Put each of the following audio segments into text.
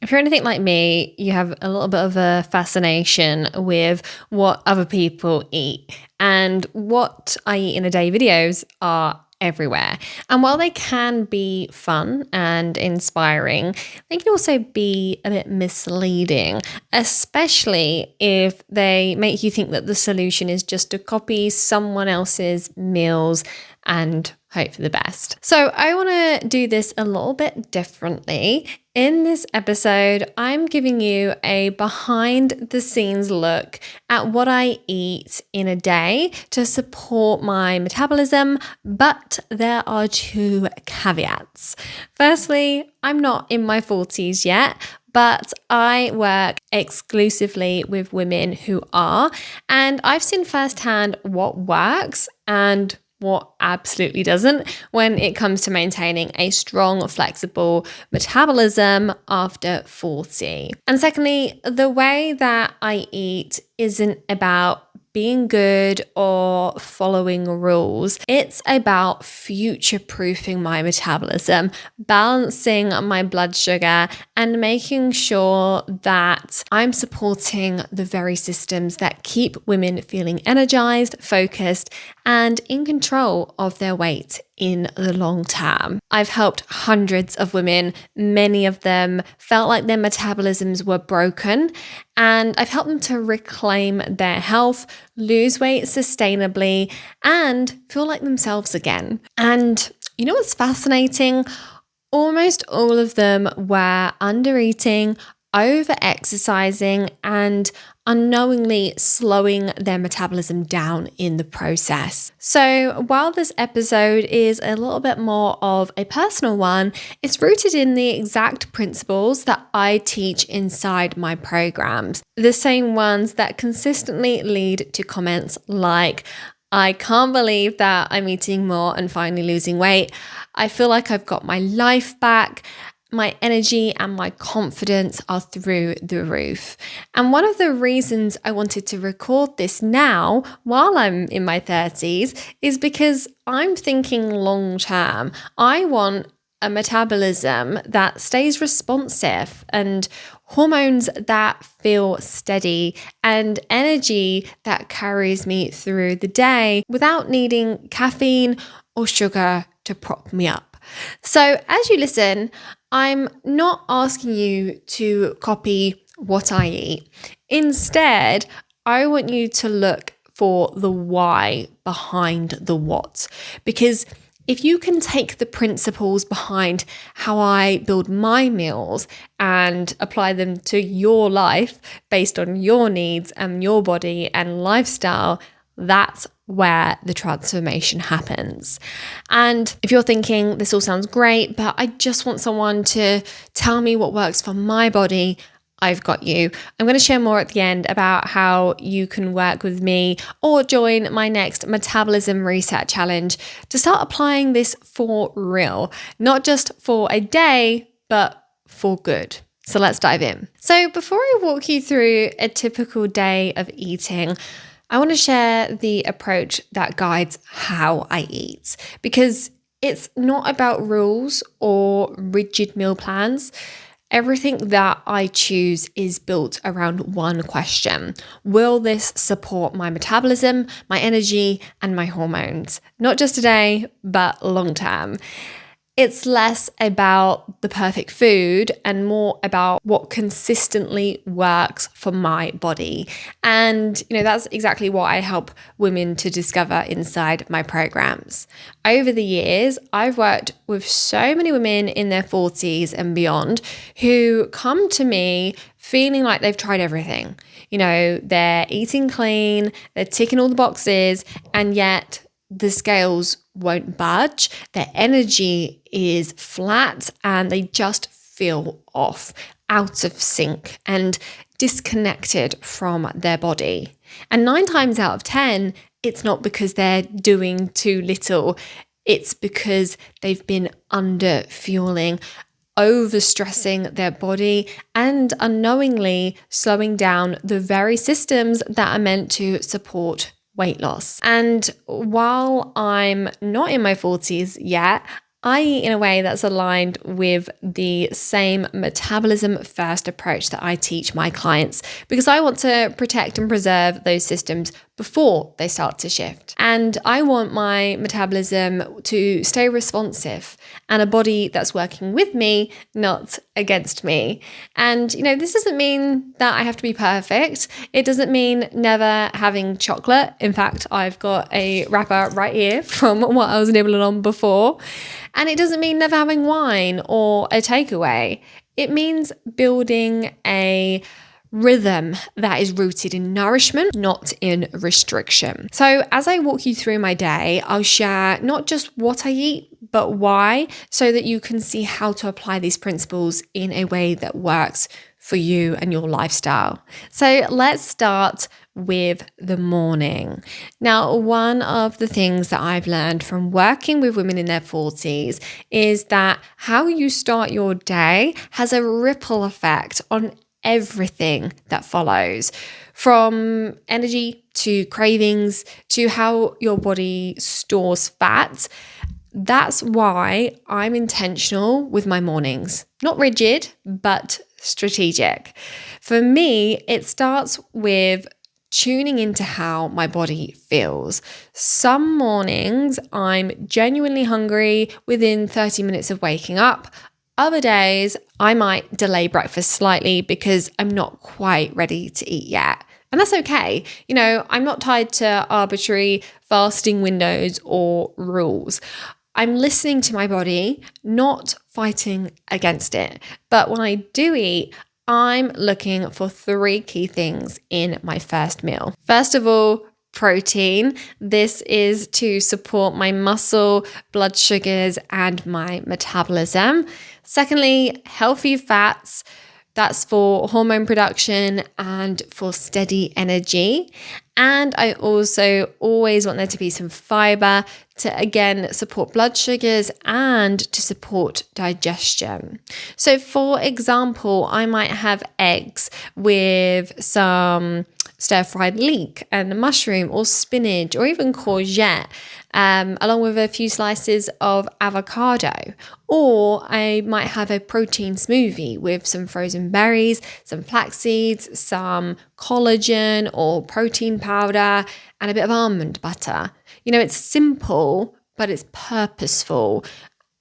If you're anything like me, you have a little bit of a fascination with what other people eat. And what I eat in a day videos are everywhere. And while they can be fun and inspiring, they can also be a bit misleading, especially if they make you think that the solution is just to copy someone else's meals and hope for the best. So I want to do this a little bit differently. In this episode, I'm giving you a behind the scenes look at what I eat in a day to support my metabolism, but there are two caveats. Firstly, I'm not in my 40s yet, but I work exclusively with women who are, and I've seen firsthand what works and what absolutely doesn't when it comes to maintaining a strong, flexible metabolism after 40. And secondly, the way that I eat isn't about being good or following rules. It's about future-proofing my metabolism, balancing my blood sugar, and making sure that I'm supporting the very systems that keep women feeling energized, focused, and in control of their weight in the long term. I've helped hundreds of women. Many of them felt like their metabolisms were broken, and I've helped them to reclaim their health, lose weight sustainably, and feel like themselves again. And you know what's fascinating? Almost all of them were under eating, over exercising, and unknowingly slowing their metabolism down in the process. So while this episode is a little bit more of a personal one, it's rooted in the exact principles that I teach inside my programs, the same ones that consistently lead to comments like, I can't believe that I'm eating more and finally losing weight. I feel like I've got my life back. My energy and my confidence are through the roof. And one of the reasons I wanted to record this now, while I'm in my 30s, is because I'm thinking long term. I want a metabolism that stays responsive and hormones that feel steady and energy that carries me through the day without needing caffeine or sugar to prop me up. So as you listen, I'm not asking you to copy what I eat. Instead, I want you to look for the why behind the what. Because if you can take the principles behind how I build my meals and apply them to your life based on your needs and your body and lifestyle, that's where the transformation happens. And if you're thinking, this all sounds great, but I just want someone to tell me what works for my body, I've got you. I'm going to share more at the end about how you can work with me or join my next Metabolism Reset Challenge to start applying this for real, not just for a day, but for good. So let's dive in. So before I walk you through a typical day of eating, I want to share the approach that guides how I eat, because it's not about rules or rigid meal plans. Everything that I choose is built around one question. Will this support my metabolism, my energy, and my hormones? Not just today, but long term. It's less about the perfect food and more about what consistently works for my body. And, that's exactly what I help women to discover inside my programs. Over the years, I've worked with so many women in their 40s and beyond who come to me feeling like they've tried everything. They're eating clean, they're ticking all the boxes, and yet the scales won't budge, their energy is flat, and they just feel off, out of sync, and disconnected from their body. And 9 times out of 10, it's not because they're doing too little. It's because they've been under fueling, overstressing their body, and unknowingly slowing down the very systems that are meant to support weight loss. And while I'm not in my 40s yet, I eat in a way that's aligned with the same metabolism first approach that I teach my clients, because I want to protect and preserve those systems before they start to shift. And I want my metabolism to stay responsive and a body that's working with me, not against me. And, this doesn't mean that I have to be perfect. It doesn't mean never having chocolate. In fact, I've got a wrapper right here from what I was nibbling on before. And it doesn't mean never having wine or a takeaway. It means building a rhythm that is rooted in nourishment, not in restriction. So as I walk you through my day, I'll share not just what I eat, but why, so that you can see how to apply these principles in a way that works for you and your lifestyle. So let's start with the morning. Now, one of the things that I've learned from working with women in their 40s is that how you start your day has a ripple effect on everything that follows, from energy to cravings to how your body stores fat. That's why I'm intentional with my mornings. Not rigid, but strategic. For me, it starts with tuning into how my body feels. Some mornings I'm genuinely hungry within 30 minutes of waking up. Other days, I might delay breakfast slightly because I'm not quite ready to eat yet. And that's okay. I'm not tied to arbitrary fasting windows or rules. I'm listening to my body, not fighting against it. But when I do eat, I'm looking for 3 key things in my first meal. First of all, protein. This is to support my muscle, blood sugars, and my metabolism. Secondly, healthy fats. That's for hormone production and for steady energy. And I also always want there to be some fiber to, again, support blood sugars and to support digestion. So for example, I might have eggs with some stir-fried leek and mushroom or spinach or even courgette, along with a few slices of avocado. Or I might have a protein smoothie with some frozen berries, some flax seeds, some collagen or protein powder, and a bit of almond butter. It's simple, but it's purposeful.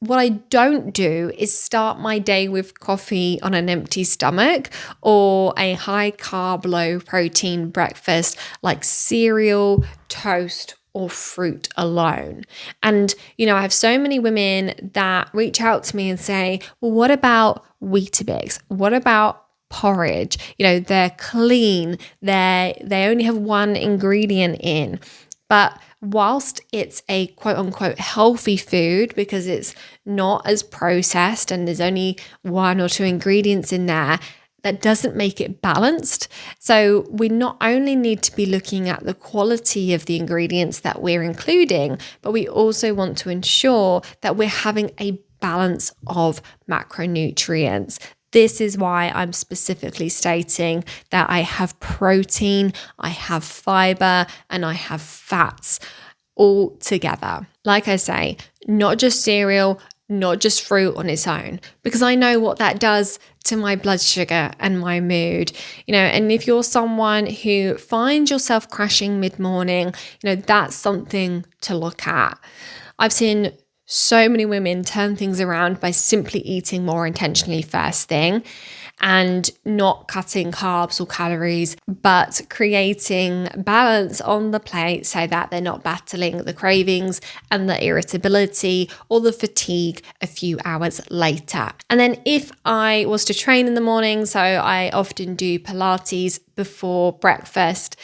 What I don't do is start my day with coffee on an empty stomach or a high carb, low protein breakfast like cereal, toast, or fruit alone. And, I have so many women that reach out to me and say, well, what about Weetabix? What about porridge? They're clean. They only have one ingredient in. But whilst it's a quote unquote healthy food because it's not as processed and there's only 1 or 2 ingredients in there, that doesn't make it balanced. So we not only need to be looking at the quality of the ingredients that we're including, but we also want to ensure that we're having a balance of macronutrients. This is why I'm specifically stating that I have protein, I have fiber, and I have fats all together. Like I say, not just cereal, not just fruit on its own, because I know what that does to my blood sugar and my mood, and if you're someone who finds yourself crashing mid-morning, that's something to look at. I've seen so many women turn things around by simply eating more intentionally first thing and not cutting carbs or calories, but creating balance on the plate so that they're not battling the cravings and the irritability or the fatigue a few hours later. And then if I was to train in the morning, so I often do Pilates before breakfast,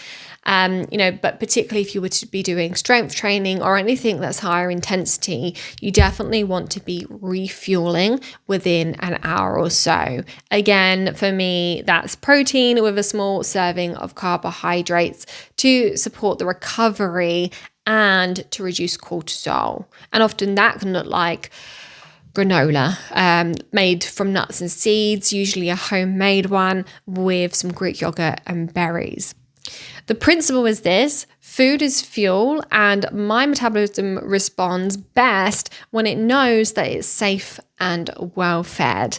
but particularly if you were to be doing strength training or anything that's higher intensity, you definitely want to be refueling within an hour or so. Again, for me, that's protein with a small serving of carbohydrates to support the recovery and to reduce cortisol. And often that can look like granola made from nuts and seeds, usually a homemade one with some Greek yogurt and berries. The principle is this: food is fuel, and my metabolism responds best when it knows that it's safe and well fed.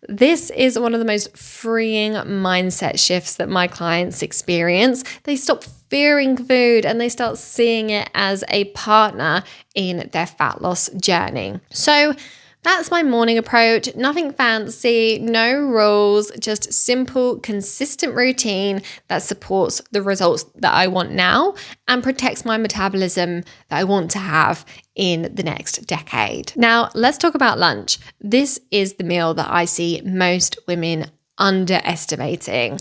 This is one of the most freeing mindset shifts that my clients experience. They stop fearing food and they start seeing it as a partner in their fat loss journey. So that's my morning approach. Nothing fancy, no rules, just simple, consistent routine that supports the results that I want now and protects my metabolism that I want to have in the next decade. Now, let's talk about lunch. This is the meal that I see most women underestimating,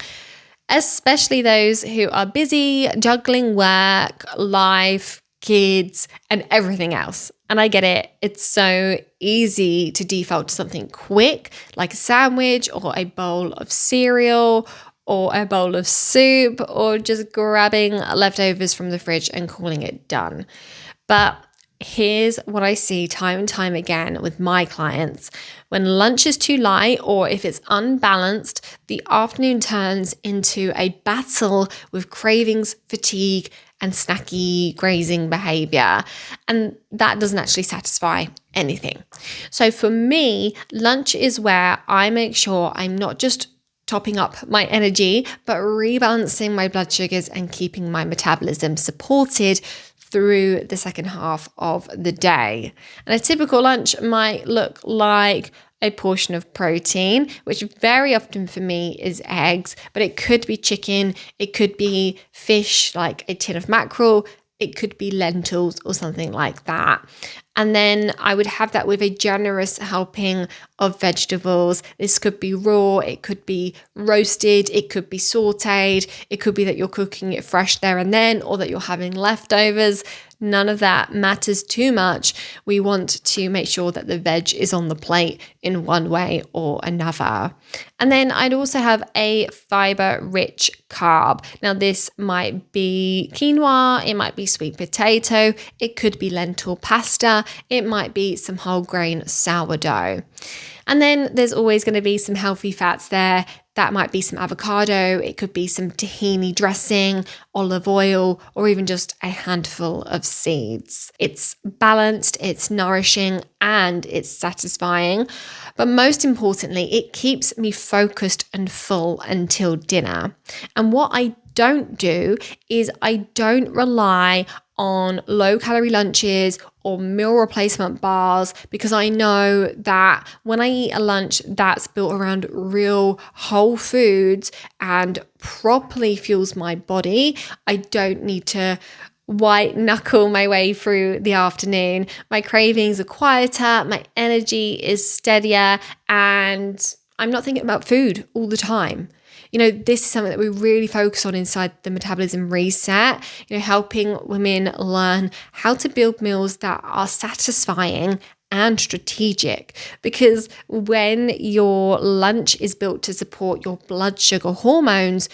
especially those who are busy juggling work, life, kids, and everything else. And I get it. It's so easy to default to something quick, like a sandwich or a bowl of cereal or a bowl of soup, or just grabbing leftovers from the fridge and calling it done. But here's what I see time and time again with my clients. When lunch is too light or if it's unbalanced, the afternoon turns into a battle with cravings, fatigue, and snacky grazing behavior. And that doesn't actually satisfy anything. So for me, lunch is where I make sure I'm not just topping up my energy, but rebalancing my blood sugars and keeping my metabolism supported through the second half of the day. And a typical lunch might look like a portion of protein, which very often for me is eggs, but it could be chicken, it could be fish, like a tin of mackerel, it could be lentils or something like that. And then I would have that with a generous helping of vegetables. This could be raw, it could be roasted, it could be sauteed, it could be that you're cooking it fresh there and then, or that you're having leftovers. None of that matters too much. We want to make sure that the veg is on the plate in one way or another. And then I'd also have a fiber-rich carb. Now this might be quinoa, it might be sweet potato, it could be lentil pasta, it might be some whole grain sourdough. And then there's always going to be some healthy fats there. That might be some avocado, it could be some tahini dressing, olive oil, or even just a handful of seeds. It's balanced, it's nourishing, and it's satisfying. But most importantly, it keeps me focused and full until dinner. And what I don't do is I don't rely on low calorie lunches or meal replacement bars, because I know that when I eat a lunch that's built around real whole foods and properly fuels my body, I don't need to white knuckle my way through the afternoon. My cravings are quieter, my energy is steadier, and I'm not thinking about food all the time. You know, this is something that we really focus on inside the Metabolism Reset, you know, helping women learn how to build meals that are satisfying and strategic. Because when your lunch is built to support your blood sugar hormones,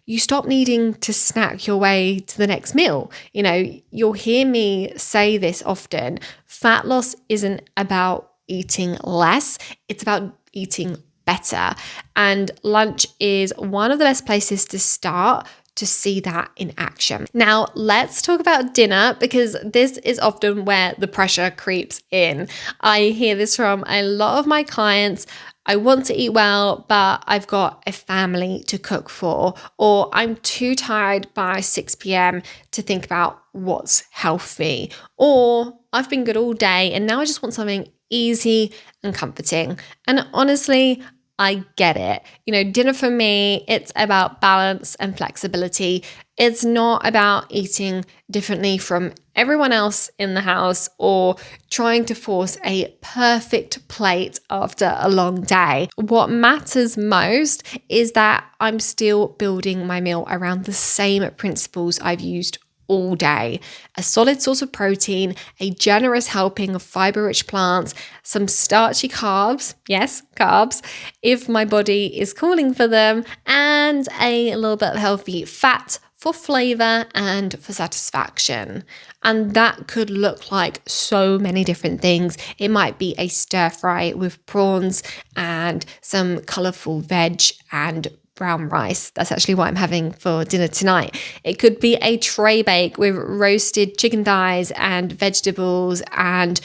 you stop needing to snack your way to the next meal. You know, you'll hear me say this often. Fat loss isn't about eating less, it's about eating better. And lunch is one of the best places to start to see that in action. Now, let's talk about dinner, because this is often where the pressure creeps in. I hear this from a lot of my clients. I want to eat well, but I've got a family to cook for, or I'm too tired by 6 p.m. to think about what's healthy, or I've been good all day and now I just want something easy and comforting. And honestly, I get it. You know, dinner for me, it's about balance and flexibility. It's not about eating differently from everyone else in the house or trying to force a perfect plate after a long day. What matters most is that I'm still building my meal around the same principles I've used all day. A solid source of protein, a generous helping of fiber-rich plants, some starchy carbs, yes, carbs, if my body is calling for them, and a little bit of healthy fat for flavor and for satisfaction. And that could look like so many different things. It might be a stir fry with prawns and some colorful veg and brown rice. That's actually what I'm having for dinner tonight. It could be a tray bake with roasted chicken thighs and vegetables, and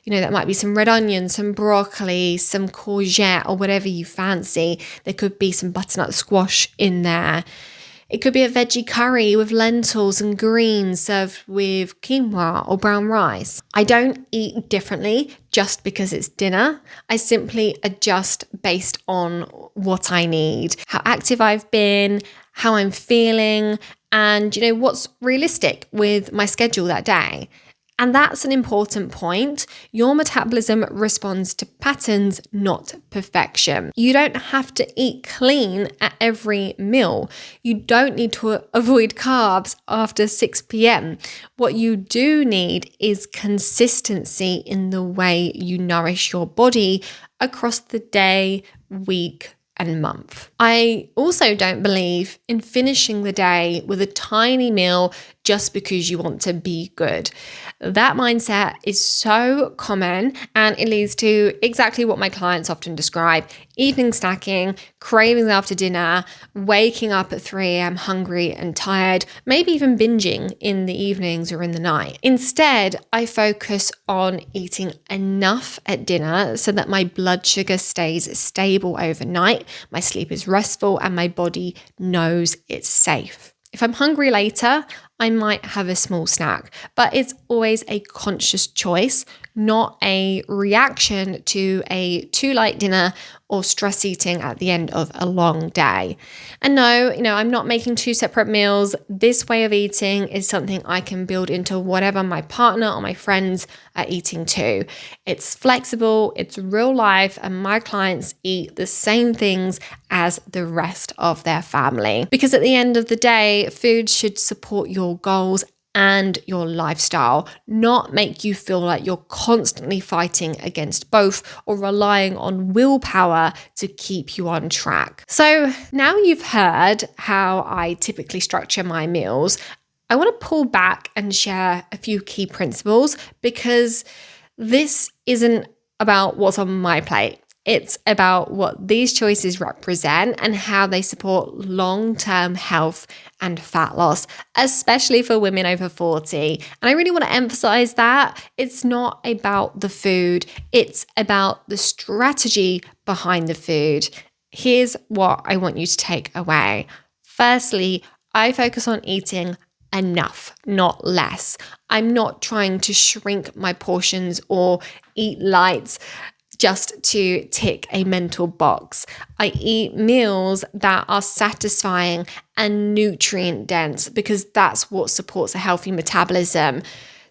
that might be some red onions, some broccoli, some courgette, or whatever you fancy. There could be some butternut squash in there. It could be a veggie curry with lentils and greens served with quinoa or brown rice. I don't eat differently just because it's dinner. I simply adjust based on what I need, how active I've been, how I'm feeling, and what's realistic with my schedule that day. And that's an important point. Your metabolism responds to patterns, not perfection. You don't have to eat clean at every meal. You don't need to avoid carbs after 6 p.m. What you do need is consistency in the way you nourish your body across the day, week, and month. I also don't believe in finishing the day with a tiny meal just because you want to be good. That mindset is so common, and it leads to exactly what my clients often describe: evening snacking, cravings after dinner, waking up at 3 a.m. hungry and tired, maybe even binging in the evenings or in the night. Instead, I focus on eating enough at dinner so that my blood sugar stays stable overnight, my sleep is restful, and my body knows it's safe. If I'm hungry later, I might have a small snack, but it's always a conscious choice, not a reaction to a too light dinner or stress eating at the end of a long day. And no, I'm not making 2 separate meals. This way of eating is something I can build into whatever my partner or my friends are eating too. It's flexible, it's real life, and my clients eat the same things as the rest of their family. Because at the end of the day, food should support your goals and your lifestyle, not make you feel like you're constantly fighting against both or relying on willpower to keep you on track. So now you've heard how I typically structure my meals, I want to pull back and share a few key principles, because this isn't about what's on my plate. It's about what these choices represent and how they support long-term health and fat loss, especially for women over 40. And I really want to emphasize that it's not about the food, it's about the strategy behind the food. Here's what I want you to take away. Firstly, I focus on eating enough, not less. I'm not trying to shrink my portions or eat light just to tick a mental box. I eat meals that are satisfying and nutrient dense because that's what supports a healthy metabolism,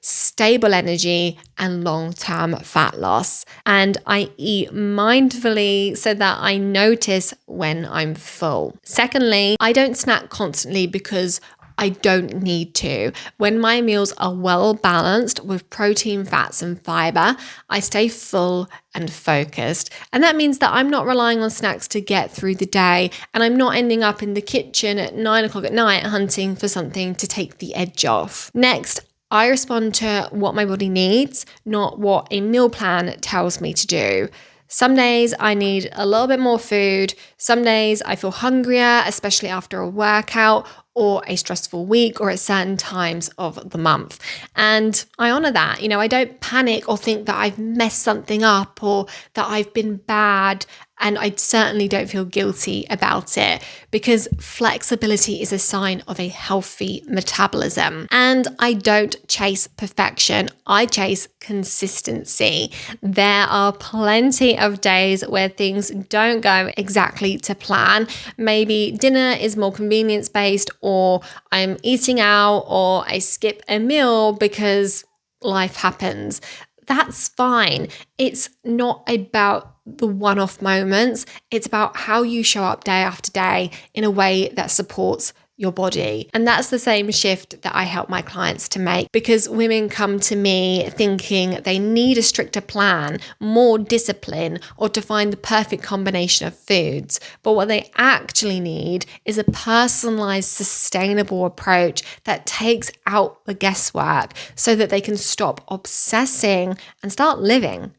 stable energy, and long-term fat loss. And I eat mindfully so that I notice when I'm full. Secondly, I don't snack constantly because I don't need to. When my meals are well balanced with protein, fats, and fiber, I stay full and focused. And that means that I'm not relying on snacks to get through the day, and I'm not ending up in the kitchen at 9 o'clock at night hunting for something to take the edge off. Next, I respond to what my body needs, not what a meal plan tells me to do. Some days I need a little bit more food. Some days I feel hungrier, especially after a workout or a stressful week or at certain times of the month. And I honor that. I don't panic or think that I've messed something up or that I've been bad. And I certainly don't feel guilty about it, because flexibility is a sign of a healthy metabolism. And I don't chase perfection. I chase consistency. There are plenty of days where things don't go exactly to plan. Maybe dinner is more convenience-based, or I'm eating out, or I skip a meal because life happens. That's fine. It's not about the one-off moments. It's about how you show up day after day in a way that supports your body. And that's the same shift that I help my clients to make, because women come to me thinking they need a stricter plan, more discipline, or to find the perfect combination of foods. But what they actually need is a personalized, sustainable approach that takes out the guesswork so that they can stop obsessing and start living.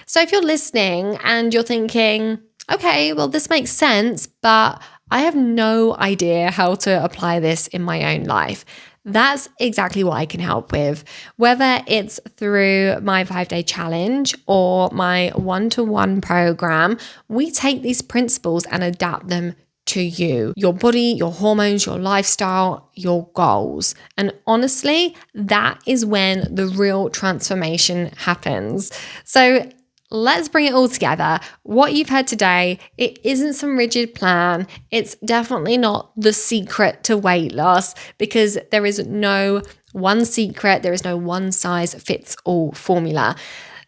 So if you're listening and you're thinking, okay, well, this makes sense, but I have no idea how to apply this in my own life. That's exactly what I can help with, whether it's through my 5-day challenge or my one-to-one program. We take these principles and adapt them to you, your body, your hormones, your lifestyle, your goals. And honestly, that is when the real transformation happens. So let's bring it all together. What you've heard today, it isn't some rigid plan. It's definitely not the secret to weight loss, because there is no one secret. There is no one size fits all formula.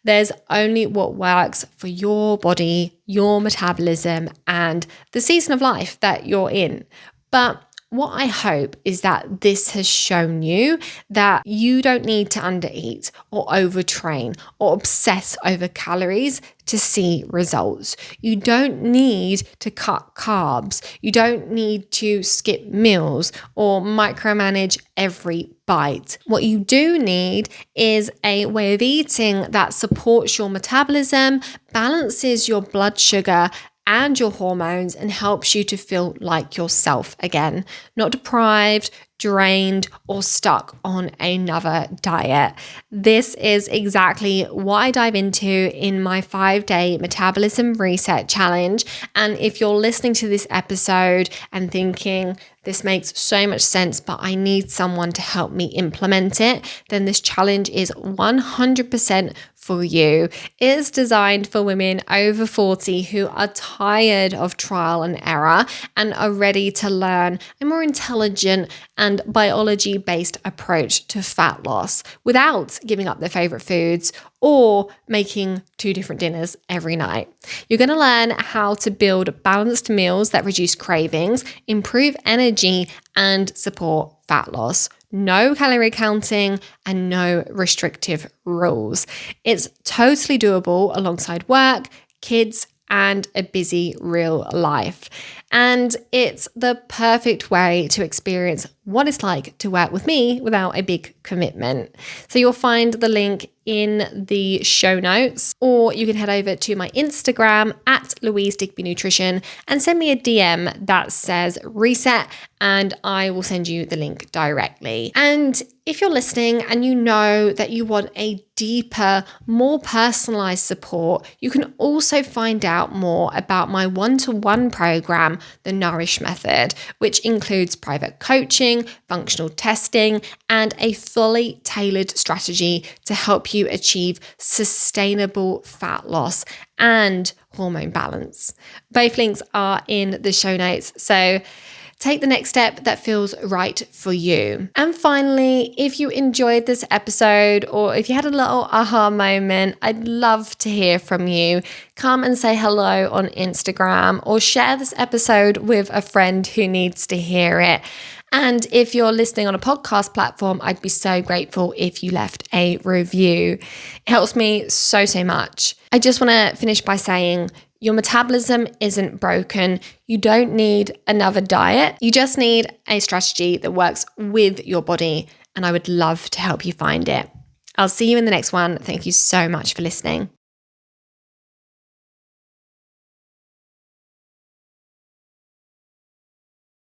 There's only what works for your body, your metabolism, and the season of life that you're in. But what I hope is that this has shown you that you don't need to undereat or overtrain or obsess over calories to see results. You don't need to cut carbs. You don't need to skip meals or micromanage every bite. What you do need is a way of eating that supports your metabolism, balances your blood sugar and your hormones, and helps you to feel like yourself again, not deprived, drained, or stuck on another diet. This is exactly what I dive into in my 5-day metabolism reset challenge. And if you're listening to this episode and thinking, this makes so much sense, but I need someone to help me implement it, then this challenge is 100% for you. It is designed for women over 40 who are tired of trial and error and are ready to learn a more intelligent and biology-based approach to fat loss without giving up their favorite foods or making 2 different dinners every night. You're going to learn how to build balanced meals that reduce cravings, improve energy, and support fat loss. No calorie counting and no restrictive rules. It's totally doable alongside work, kids, and a busy real life. And it's the perfect way to experience what it's like to work with me without a big commitment. So you'll find the link in the show notes, or you can head over to my Instagram at Louise Digby Nutrition and send me a DM that says reset, and I will send you the link directly. And if you're listening and you know that you want a deeper, more personalized support, you can also find out more about my one-to-one program, the Nourish Method, which includes private coaching, functional testing, and a fully tailored strategy to help you achieve sustainable fat loss and hormone balance. Both links are in the show notes, so take the next step that feels right for you. And finally, if you enjoyed this episode or if you had a little aha moment, I'd love to hear from you. Come and say hello on Instagram or share this episode with a friend who needs to hear it. And if you're listening on a podcast platform, I'd be so grateful if you left a review. It helps me so much. I just want to finish by saying, your metabolism isn't broken. You don't need another diet. You just need a strategy that works with your body, and I would love to help you find it. I'll see you in the next one. Thank you so much for listening.